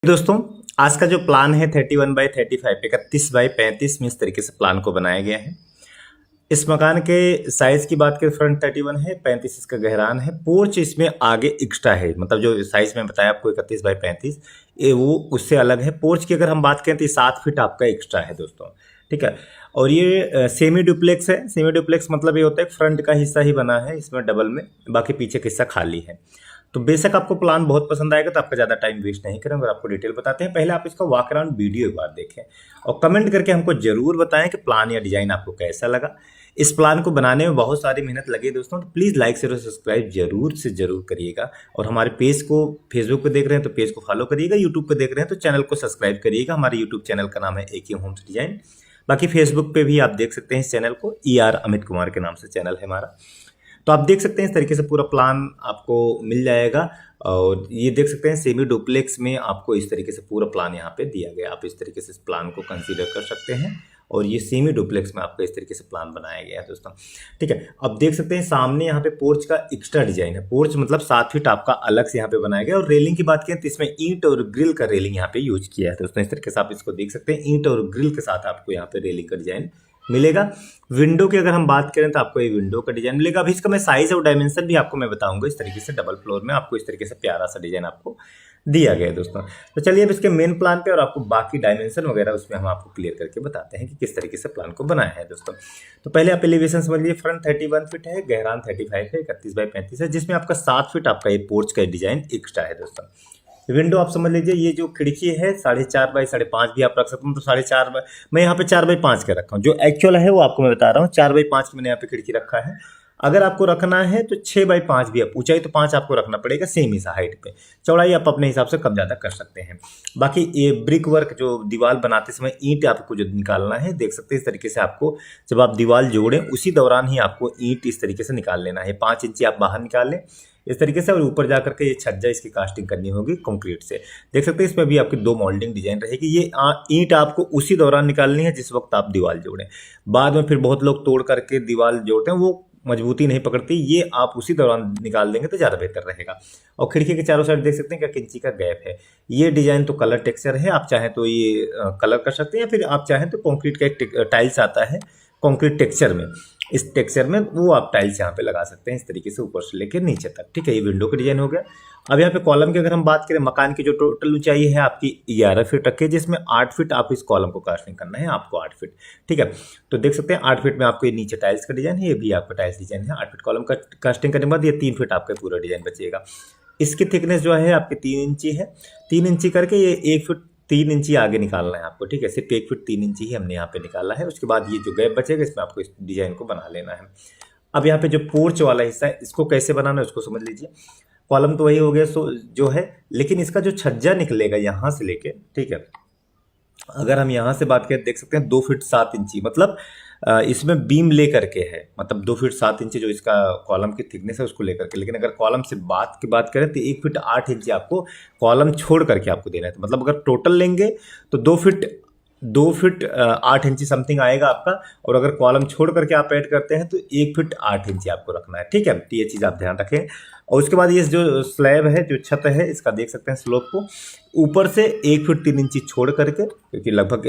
दोस्तों, आज का जो प्लान है 31/35 31/35 में इस तरीके से प्लान को बनाया गया है। इस मकान के साइज की बात करें, फ्रंट 31 है, 35 इसका गहरान है। पोर्च इसमें आगे एक्स्ट्रा है, मतलब जो साइज में बताया आपको 31/35 ये वो उससे अलग है। पोर्च की अगर हम बात करें तो 7 फीट आपका एक्स्ट्रा है दोस्तों, ठीक है। और ये सेमी डुप्लेक्स है। सेमी डुप्लेक्स मतलब ये होता है फ्रंट का हिस्सा ही बना है इसमें डबल में, बाकी पीछे का हिस्सा खाली है। तो बेशक आपको प्लान बहुत पसंद आएगा, तो आपका ज़्यादा टाइम वेस्ट नहीं करेंगे और आपको डिटेल बताते हैं। पहले आप इसका वॉक अराउंड वीडियो एक बार देखें और कमेंट करके हमको जरूर बताएं कि प्लान या डिजाइन आपको कैसा लगा। इस प्लान को बनाने में बहुत सारी मेहनत लगी दोस्तों, तो प्लीज़ लाइक शेयर और सब्सक्राइब जरूर से जरूर करिएगा। और हमारे पेज को फेसबुक पे देख रहे हैं तो पेज को फॉलो करिएगा, यूट्यूब पे देख रहे हैं तो चैनल को सब्सक्राइब करिएगा। हमारे यूट्यूब चैनल का नाम है AK होम्स डिजाइन। बाकी फेसबुक पे भी आप देख सकते हैं इस चैनल को, ER अमित कुमार के नाम से चैनल है हमारा। तो आप देख सकते हैं इस तरीके से पूरा प्लान आपको मिल जाएगा। और ये देख सकते हैं सेमी डुप्लेक्स में आपको इस तरीके से पूरा प्लान यहाँ पे दिया गया। आप इस तरीके से इस प्लान को कंसीडर कर सकते हैं। और ये सेमी डुप्लेक्स में आपको इस तरीके से प्लान बनाया गया है दोस्तों, ठीक है। अब देख सकते हैं सामने यहाँ पे पोर्च का एक्स्ट्रा डिजाइन है। पोर्च मतलब 7 फीट आपका अलग से यहाँ पे बनाया गया। और रेलिंग की बात करें तो इसमें ईंट और ग्रिल का रेलिंग यहाँ पे यूज किया है दोस्तों। इस तरीके से आप इसको देख सकते हैं, ईंट और ग्रिल के साथ आपको यहाँ पे रेलिंग का डिजाइन मिलेगा। विंडो की अगर हम बात करें तो आपको ये विंडो का डिजाइन मिलेगा। अभी इसका मैं साइज और डायमेंशन भी आपको मैं बताऊंगा। इस तरीके से डबल फ्लोर में आपको इस तरीके से प्यारा सा डिजाइन आपको दिया गया है दोस्तों। तो चलिए अब इसके मेन प्लान पे और आपको बाकी डायमेंशन वगैरह उसमें हम आपको क्लियर करके बताते हैं कि किस तरीके से प्लान को बनाया है दोस्तों। तो पहले आप एलिवेशन समझ लीजिए। फ्रंट 31 फीट है, गहरान 35 है, 31/35 है, जिसमें आपका 7 फीट आपका ये पोर्च का डिजाइन एक्स्ट्रा है दोस्तों। विंडो आप समझ लीजिए, ये जो खिड़की है 4.5 बाई 5.5 भी आप रख सकते हैं। तो 4.5 मैं यहाँ पे 4/5 का रखा हूँ। जो एक्चुअल है वो आपको मैं बता रहा हूँ, 4/5 की मैंने यहाँ पे खिड़की रखा है। अगर आपको रखना है तो 6/5 भी, आप ऊंचाई तो 5 आपको रखना पड़ेगा सेम ही सा हाइट पे। चौड़ाई आप अपने हिसाब से कम ज़्यादा कर सकते हैं। बाकी ये ब्रिक वर्क जो दीवार बनाते समय ईंट आपको जो निकालना है, देख सकते हैं इस तरीके से आपको जब आप दीवार जोड़ें उसी दौरान ही आपको ईंट इस तरीके से निकाल लेना है। 5 इंची आप बाहर निकाल लें इस तरीके से, और ऊपर जा करके ये छज्जा इसकी कास्टिंग करनी होगी कंक्रीट से। देख सकते हैं इसमें भी आपकी 2 मोल्डिंग डिजाइन रहेगी। ये ईंट आपको उसी दौरान निकालनी है जिस वक्त आप दीवार जोड़ें। बाद में फिर बहुत लोग तोड़ करके दीवार जोड़ते हैं, वो मजबूती नहीं पकड़ती। ये आप उसी दौरान निकाल देंगे तो ज़्यादा बेहतर रहेगा। और खिड़की के चारों साइड देख सकते हैं क्या इंची का गैप है। ये डिजाइन तो कलर टेक्सचर है, आप चाहें तो ये कलर कर सकते हैं, या फिर आप चाहें तो कंक्रीट का एक टाइल्स आता है कंक्रीट टेक्सचर में, इस टेक्सचर में वो आप टाइल्स यहाँ पे लगा सकते हैं इस तरीके से ऊपर से लेकर नीचे तक, ठीक है। ये विंडो का डिजाइन हो गया। अब यहाँ पे कॉलम की अगर हम बात करें, मकान की जो टोटल ऊंचाई है आपकी 11 फीट रखी है, जिसमें 8 फीट आप इस कॉलम को कास्टिंग करना है आपको 8 फीट, ठीक है। तो देख सकते हैं 8 फीट में आपको ये नीचे टाइल्स का डिजाइन है, ये भी आपका टाइल्स डिजाइन है। 8 फीट कॉलम का कास्टिंग करने के बाद ये 3 फीट आपका पूरा डिजाइन बचेगा। इसकी थिकनेस जो है आपकी 3 इंची है। 3 इंची करके ये 1 फीट 3 इंची आगे निकालना है आपको, ठीक है। सिर्फ 1 फीट 3 इंची ही हमने यहाँ पे निकाला है। उसके बाद ये जो गैप बचेगा इसमें आपको इस डिजाइन को बना लेना है। अब यहाँ पे जो पोर्च वाला हिस्सा है इसको कैसे बनाना है उसको समझ लीजिए। कॉलम तो वही हो गया जो है, लेकिन इसका जो छज्जा निकलेगा यहाँ से लेके, ठीक है। अगर हम यहाँ से बात करें देख सकते हैं 2 फीट 7 इंची, मतलब इसमें बीम ले करके है, मतलब 2 फीट 7 इंची जो इसका कॉलम की थिकनेस है उसको लेकर के। लेकिन अगर कॉलम से बात करें तो 1 फीट 8 इंची आपको कॉलम छोड़ करके आपको देना है। तो मतलब अगर टोटल लेंगे तो 2 फीट 8 इंची समथिंग आएगा आपका। और अगर कॉलम छोड़ करके आप ऐड करते हैं तो 1 फीट 8 इंची आपको रखना है, ठीक है। तो ये चीज़ आप ध्यान रखें। और उसके बाद ये जो स्लैब है, जो छत है, इसका देख सकते हैं स्लोप को ऊपर से 1 फीट 3 इंची छोड़ करके, क्योंकि लगभग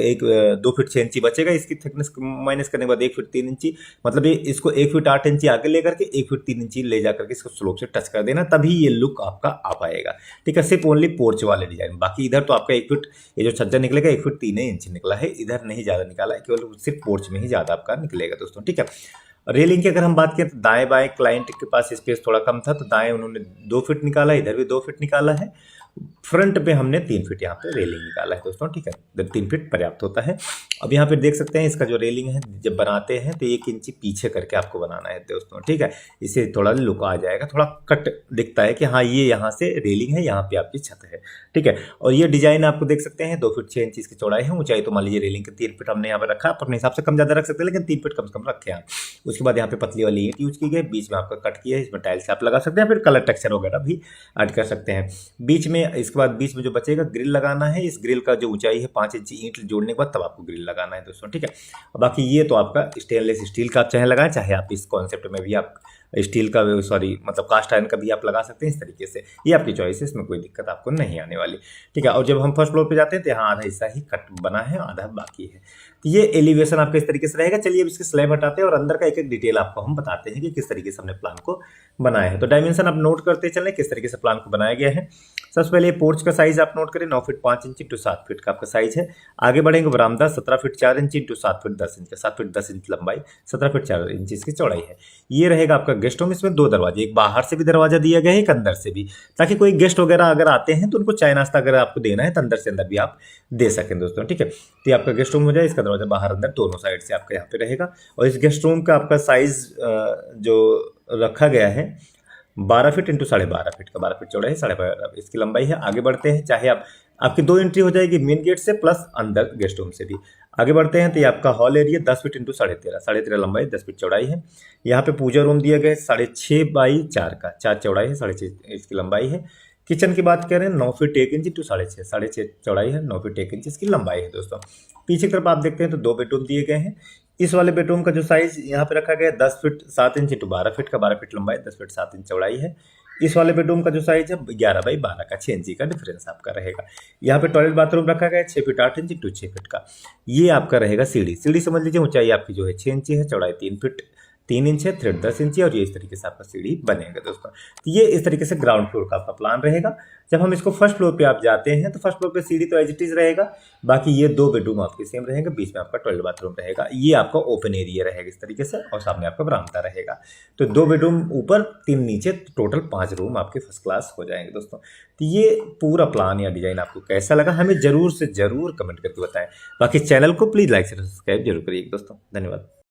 2 फीट 6 इंची बचेगा इसकी थिकनेस माइनस करने के बाद 1 फीट 3 इंची, मतलब ये इसको 1 फीट 8 इंची आगे ले करके 1 फीट 3 इंची ले जा करके इसको स्लोप से टच कर देना, तभी ये लुक आपका आ पाएगा, ठीक है। सिर्फ ओनली पोर्च वाले डिजाइन, बाकी इधर तो आपका 1 फीट ये जो छज्जा निकलेगा 1 फीट 3 इंची निकला है, इधर नहीं ज़्यादा निकाला है, केवल सिर्फ पोर्च में ही ज़्यादा आपका निकलेगा दोस्तों, ठीक है। रेलिंग की अगर हम बात करें तो दाएं बाएं क्लाइंट के पास स्पेस थोड़ा कम था, तो दाएं उन्होंने 2 फीट निकाला, इधर भी 2 फीट निकाला है। फ्रंट पे हमने 3 फीट यहाँ पे रेलिंग निकाला है दोस्तों, ठीक है। 3 फीट पर्याप्त होता है। अब यहाँ पे देख सकते हैं इसका जो रेलिंग है जब बनाते हैं तो 1 इंची पीछे करके आपको बनाना है दोस्तों, ठीक है। इससे थोड़ा लुक आ जाएगा, थोड़ा कट दिखता है कि हाँ ये यहाँ से रेलिंग है, यहाँ पे आपकी छत है, ठीक है। और ये डिजाइन आपको देख सकते हैं 2 फीट 6 इंची इसकी चौड़ाई है। ऊंचाई तो मान लीजिए रेलिंग के 3 फीट हमने यहाँ पे रखा, आप अपने हिसाब से कम ज़्यादा रख सकते हैं, लेकिन 3 फीट कम से कम रखे हैं। उसके बाद यहाँ पे पतली वाली ईंट यूज की गई, बीच में आपका कट किया है, इसमें टाइल्स आप लगा सकते हैं, फिर कलर टेक्सचर वगैरह भी ऐड कर सकते हैं बीच में। इसके बाद बीच में जो बचेगा ग्रिल लगाना है। इस ग्रिल का जो ऊंचाई है 5 इंची ईंट जोड़ने के बाद तब आपको ग्रिल लगाना है दोस्तों, ठीक है। बाकी ये तो आपका स्टेनलेस स्टील का आप चाहे लगाएं, चाहे आप इस कॉन्सेप्ट में भी आप स्टील का, सॉरी मतलब कास्ट आयरन का भी आप लगा सकते हैं इस तरीके से, ये आपकी चॉइस है, इसमें कोई दिक्कत आपको नहीं आने वाली। ठीक है, और जब हम फर्स्ट फ्लोर पे जाते हैं तो यहाँ आधा हिस्सा ही कट बना है, आधा बाकी है। तो ये एलिवेशन आपका इस तरीके से रहेगा। चलिए अब इसकी स्लैब हटाते हैं और अंदर का एक एक डिटेल आपको हम बताते हैं कि किस तरीके से हमने प्लान को बनाया है। तो डायमेंशन आप नोट करते चलें किस तरीके से प्लान को बनाया गया है। सबसे पहले पोर्च का साइज आप नोट करें, 9 फीट 5 इंच इंटू 7 फीट का आपका साइज है। आगे बढ़ेंगे, बरामदा 17 feet 4 inch into 7 feet 10 inch, 7 feet 10 inch लंबाई, 17 फीट 4 इंच इसकी चौड़ाई है। ये रहेगा आपका गेस्ट रूम। इसमें 2 दरवाजे, एक बाहर से भी दरवाजा दिया गया है, एक अंदर से भी, ताकि कोई गेस्ट वगैरह अगर आते हैं तो उनको चाय नाश्ता अगर आपको देना है तो अंदर से अंदर भी आप दे सकें दोस्तों। ठीक है, तो ये आपका गेस्ट रूम हो जाए। इसका दरवाजा बाहर अंदर दोनों साइड से आपका यहाँ पे रहेगा। और इस गेस्ट रूम का आपका साइज जो रखा गया है 12 फीट इंटू 12.5 फीट का, 12 फीट चौड़ाई, 12.5 इसकी लंबाई है। आगे बढ़ते हैं, चाहे आपकी 2 एंट्री हो जाएगी, मेन गेट से प्लस अंदर गेस्ट रूम से भी। आगे बढ़ते हैं तो ये आपका हॉल एरिया 10 फीट इंटू 13.5 लंबाई, 10 फीट चौड़ाई है। यहाँ पे पूजा रूम दिया गया है 6.5 बाई 4 का, 4 चौड़ाई है, 6.5 इसकी लंबाई है। किचन की बात करें 9 फीट 1 इंच इंटू 6.5 चौड़ाई है, 9 फीट 1 इंच इसकी लंबाई है दोस्तों। पीछे की तरफ आप देखते हैं तो 2 बेडरूम दिए गए हैं। इस वाले बेडरूम का जो साइज यहाँ पे रखा गया है 10 फीट 7 इंच इंटू 12 फीट का, 12 फीट लंबाई, 10 फीट 7 इंच चौड़ाई है। इस वाले बेडरूम का जो साइज है 11 बाई 12 का, 6 इंची का डिफरेंस आपका रहेगा। यहाँ पे टॉयलेट बाथरूम रखा गया है 6 फीट 8 इंच इंटू 6 फीट का। ये आपका रहेगा सीढ़ी समझ लीजिए, ऊंचाई आपकी जो है 6 इंची है, चौड़ाई 3 फीट 3 इंच है, थ्रेड 10 इंच है, और ये इस तरीके से आपका सीढ़ी बनेगा दोस्तों। तो ये इस तरीके से ग्राउंड फ्लोर का आपका प्लान रहेगा। जब हम इसको फर्स्ट फ्लोर पे आप जाते हैं तो फर्स्ट फ्लोर पे सीढ़ी तो एज इट इज रहेगा, बाकी ये 2 बेडरूम आपके सेम रहेंगे, बीच में आपका टॉयलेट बाथरूम रहेगा। ये आपका ओपन एरिया रहेगा इस तरीके से, और सामने आपका बरामदा रहेगा। तो 2 बेडरूम ऊपर 3 नीचे, टोटल 5 रूम आपके फर्स्ट क्लास हो जाएंगे दोस्तों। तो ये पूरा प्लान या डिजाइन आपको कैसा लगा हमें जरूर से जरूर कमेंट करके बताएं। बाकी चैनल को प्लीज लाइक से सब्सक्राइब जरूर करिए दोस्तों। धन्यवाद।